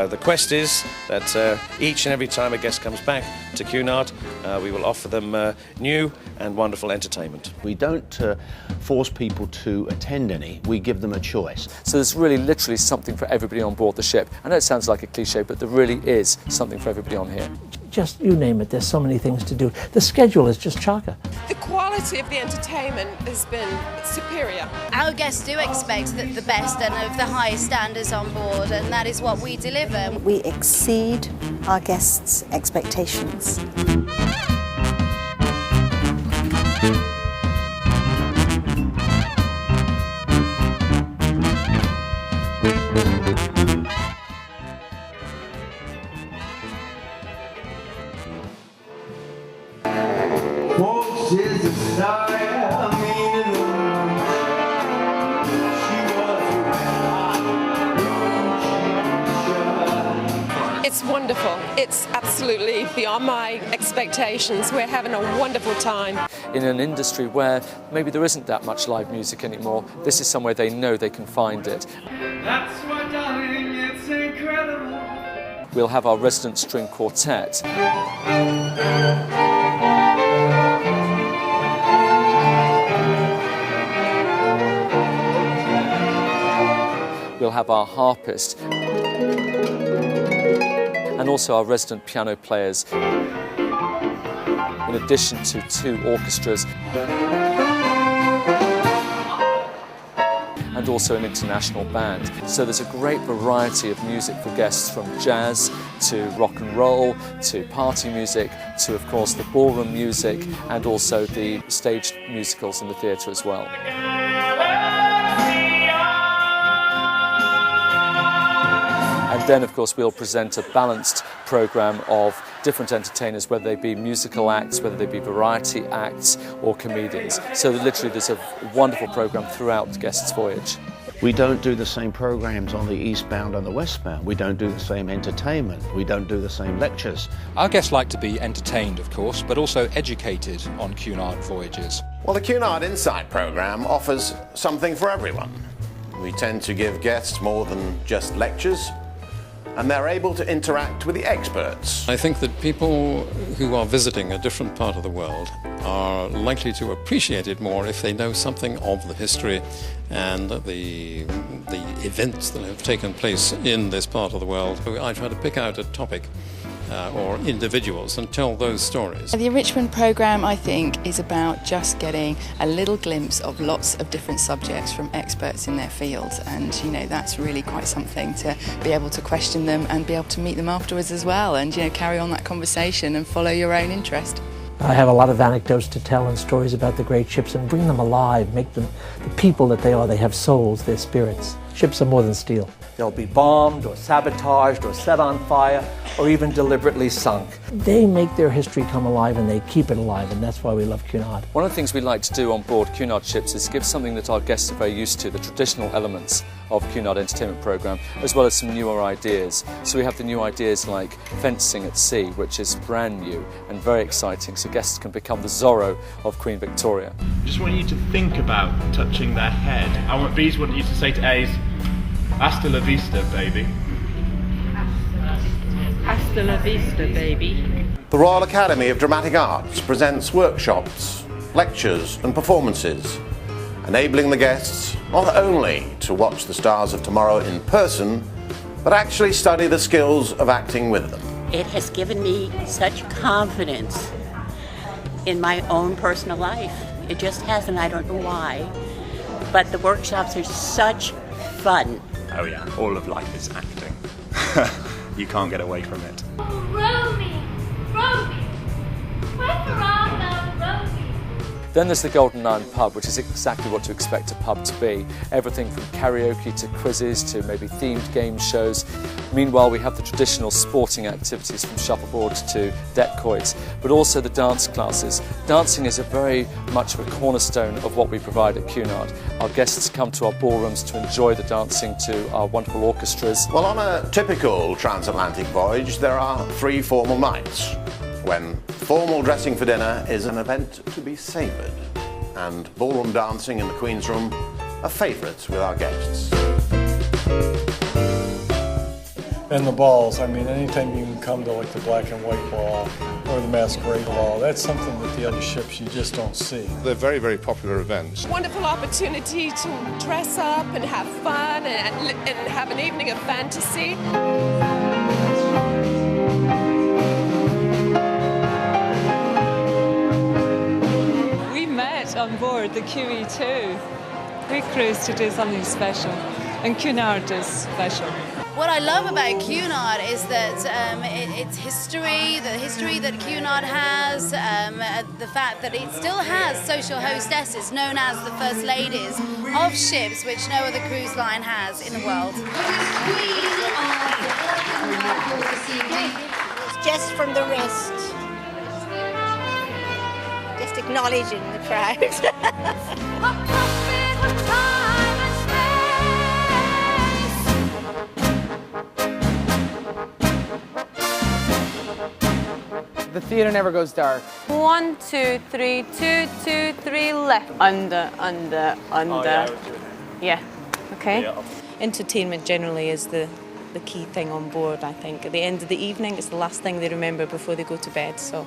the quest is that each and every time a guest comes back to Cunard, we will offer them new and wonderful entertainment. We don't force people to attend any, we give them a choice. So there's really literally something for everybody on board the ship. I know it sounds like a cliche, but there really is something for everybody on here. Just, you name it, there's so many things to do. The schedule is just chocker. The quality of the entertainment has been superior. Our guests do expect the best and of the highest standards on board, and that is what we deliver. We exceed our guests' expectations. It's wonderful. It's absolutely beyond my expectations. We're having a wonderful time. In an industry where maybe there isn't that much live music anymore, this is somewhere they know they can find it. That's why, darling, it's incredible. We'll have our resident string quartet. We'll have our harpist. And also our resident piano players, in addition to 2 orchestras, and also an international band. So there's a great variety of music for guests, from jazz to rock and roll to party music to, of course, the ballroom music, and also the staged musicals in the theatre as well. And then, of course, we'll present a balanced programme of different entertainers, whether they be musical acts, whether they be variety acts or comedians. So literally there's a wonderful programme throughout the guest's voyage. We don't do the same programs on the eastbound and the westbound. We don't do the same entertainment. We don't do the same lectures. Our guests like to be entertained, of course, but also educated on Cunard voyages. Well, the Cunard Insight programme offers something for everyone. We tend to give guests more than just lectures, and they're able to interact with the experts. I think that people who are visiting a different part of the world are likely to appreciate it more if they know something of the history and the events that have taken place in this part of the world. I try to pick out a topic or individuals and tell those stories. The enrichment programme, I think, is about just getting a little glimpse of lots of different subjects from experts in their fields, and that's really quite something to be able to question them and be able to meet them afterwards as well, and carry on that conversation and follow your own interest. I have a lot of anecdotes to tell and stories about the great ships and bring them alive, make them the people that they are. They have souls, they're spirits. Ships are more than steel. They'll be bombed or sabotaged or set on fire or even deliberately sunk. They make their history come alive and they keep it alive, and that's why we love Cunard. One of the things we like to do on board Cunard ships is give something that our guests are very used to, the traditional elements of Cunard entertainment programme, as well as some newer ideas. So we have the new ideas like fencing at sea, which is brand new and very exciting, so guests can become the Zorro of Queen Victoria. I just want you to think about touching their head. B's want you to say to A's, hasta la vista, baby. Hasta la vista, baby. The Royal Academy of Dramatic Arts presents workshops, lectures and performances, enabling the guests not only to watch the stars of tomorrow in person, but actually study the skills of acting with them. It has given me such confidence in my own personal life. It just has, and I don't know why. But the workshops are such fun. Oh yeah, all of life is acting. You can't get away from it. Romy! Romy! Where's the Romy? Then there's the Golden Lion pub, which is exactly what to expect a pub to be. Everything from karaoke to quizzes to maybe themed game shows. Meanwhile, we have the traditional sporting activities from shuffleboard to deck quoits, but also the dance classes. Dancing is a very much of a cornerstone of what we provide at Cunard. Our guests come to our ballrooms to enjoy the dancing to our wonderful orchestras. Well, on a typical transatlantic voyage, there are 3 formal nights, when formal dressing for dinner is an event to be savoured, and ballroom dancing in the Queen's Room are favourites with our guests. And the balls, I mean, anytime you can come to like the black and white ball or the masquerade ball, that's something that the other ships you just don't see. They're very, very popular events. Wonderful opportunity to dress up and have fun and have an evening of fantasy. We met on board the QE2. We cruised to do something special, and Cunard is special. What I love about Cunard is that its history, the history that Cunard has, the fact that it still has social hostesses known as the First Ladies of ships, which no other cruise line has in the world. Just from the wrist. Just acknowledging the crowd. The theatre never goes dark. 1, 2, 3, 2, 2, 3, left. Under. Oh, Yeah, okay. Yeah. Entertainment generally is the key thing on board, I think. At the end of the evening, it's the last thing they remember before they go to bed, so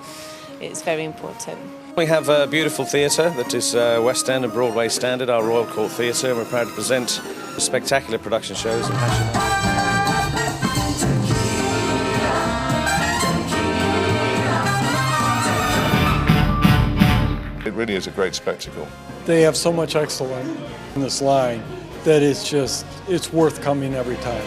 it's very important. We have a beautiful theatre that is West End and Broadway standard, our Royal Court Theatre, and we're proud to present spectacular production shows and passion. It really is a great spectacle. They have so much excellence in this line that it's worth coming every time.